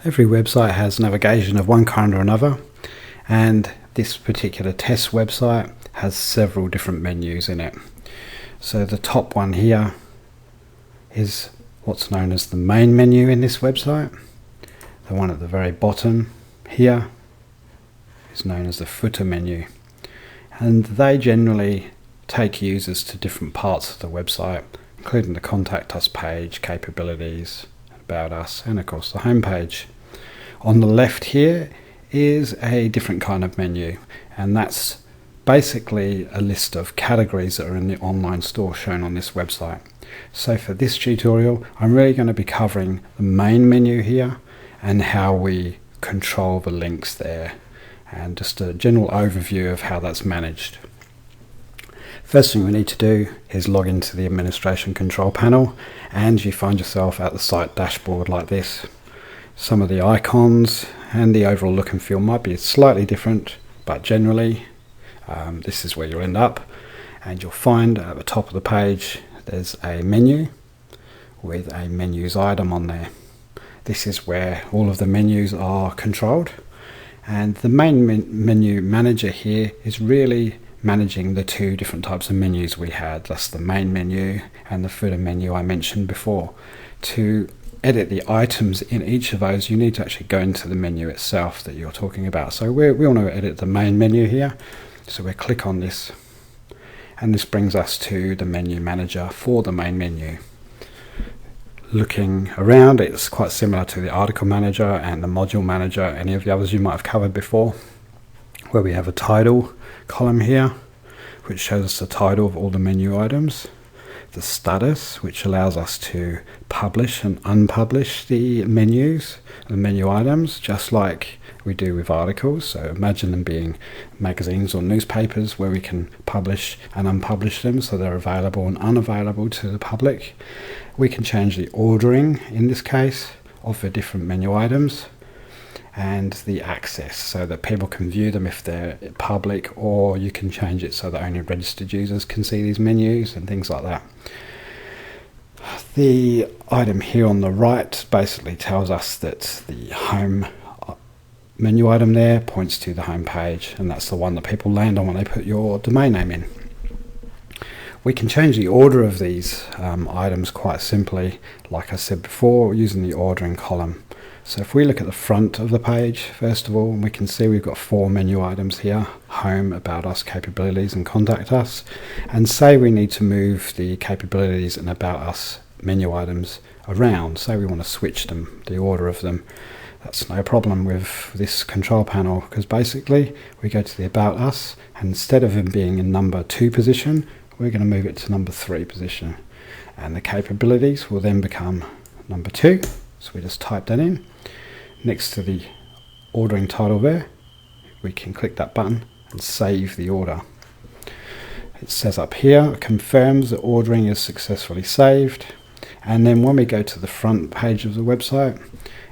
Every website has navigation of one kind or another, and this particular test website has several different menus in it. So the top one here is what's known as the main menu in this website. The one at the very bottom here is known as the footer menu, and they generally take users to different parts of the website, including the contact us page, capabilities, about us, and of course the home page. On the left here is a different kind of menu, and that's basically a list of categories that are in the online store shown on this website. So for this tutorial, I'm really going to be covering the main menu here and how we control the links there, and just a general overview of how that's managed. First thing we need to do is log into the administration control panel, and you find yourself at the site dashboard like this. Some of the icons and the overall look and feel might be slightly different, but generally this is where you'll end up, and you'll find at the top of the page there's a menu with a menus item on there. This is where all of the menus are controlled, and the main menu manager here is really managing the two different types of menus we had. That's the main menu and the footer menu I mentioned before. To edit the items in each of those, you need to actually go into the menu itself that you're talking about. So we want to edit the main menu here, so we click on this, and this brings us to the menu manager for the main menu. Looking around, it's quite similar to the article manager and the module manager, any of the others you might have covered before, where we have a title column here which shows us the title of all the menu items, the status, which allows us to publish and unpublish the menus, the menu items, just like we do with articles. So imagine them being magazines or newspapers where we can publish and unpublish them so they're available and unavailable to the public. We can change the ordering in this case of the different menu items, and the access so that people can view them if they're public, or you can change it so that only registered users can see these menus and things like that. The item here on the right basically tells us that the home menu item there points to the home page, and that's the one that people land on when they put your domain name in. We can change the order of these items quite simply, like I said before, using the ordering column. So if we look at the front of the page, first of all, we can see we've got 4 menu items here: home, about us, capabilities, and contact us. And say we need to move the capabilities and about us menu items around, say we want to switch them, the order of them. That's no problem with this control panel, because basically we go to the about us, and instead of them being in number 2 position, we're going to move it to number 3 position, and the capabilities will then become number 2. So we just type that in next to the ordering title there. We can click that button and save the order. It says up here, confirms that ordering is successfully saved. And then when we go to the front page of the website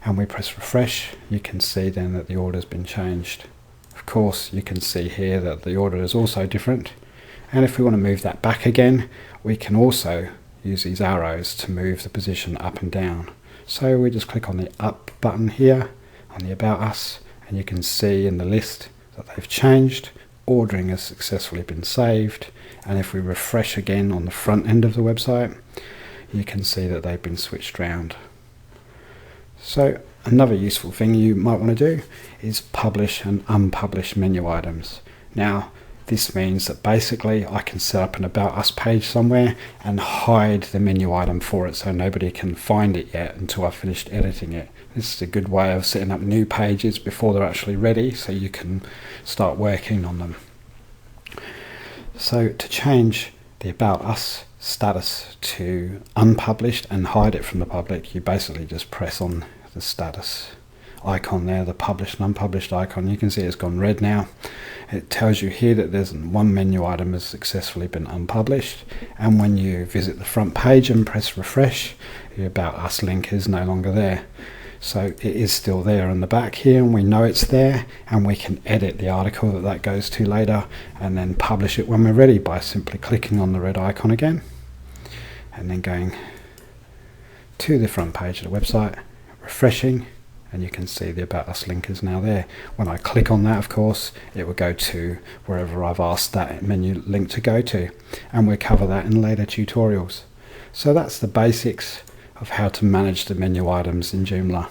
and we press refresh, you can see then that the order has been changed. Of course, you can see here that the order is also different. And if we want to move that back again, we can also use these arrows to move the position up and down. So we just click on the up button here on the about us, and you can see in the list that they've changed. Ordering has successfully been saved, and if we refresh again on the front end of the website, you can see that they've been switched around. So another useful thing you might want to do is publish and unpublish menu items. Now this means that basically I can set up an about us page somewhere and hide the menu item for it so nobody can find it yet until I've finished editing it. This is a good way of setting up new pages before they're actually ready, so you can start working on them. So to change the about us status to unpublished and hide it from the public, you basically just press on the status icon there, the published and unpublished icon. You can see it's gone red now. It tells you here that there's one menu item has successfully been unpublished, and when you visit the front page and press refresh, the about us link is no longer there. So it is still there in the back here, and we know it's there, and we can edit the article that goes to later and then publish it when we're ready by simply clicking on the red icon again and then going to the front page of the website, refreshing, and you can see the About Us link is now there. When I click on that, of course, it will go to wherever I've asked that menu link to go to, and we'll cover that in later tutorials. So that's the basics of how to manage the menu items in Joomla.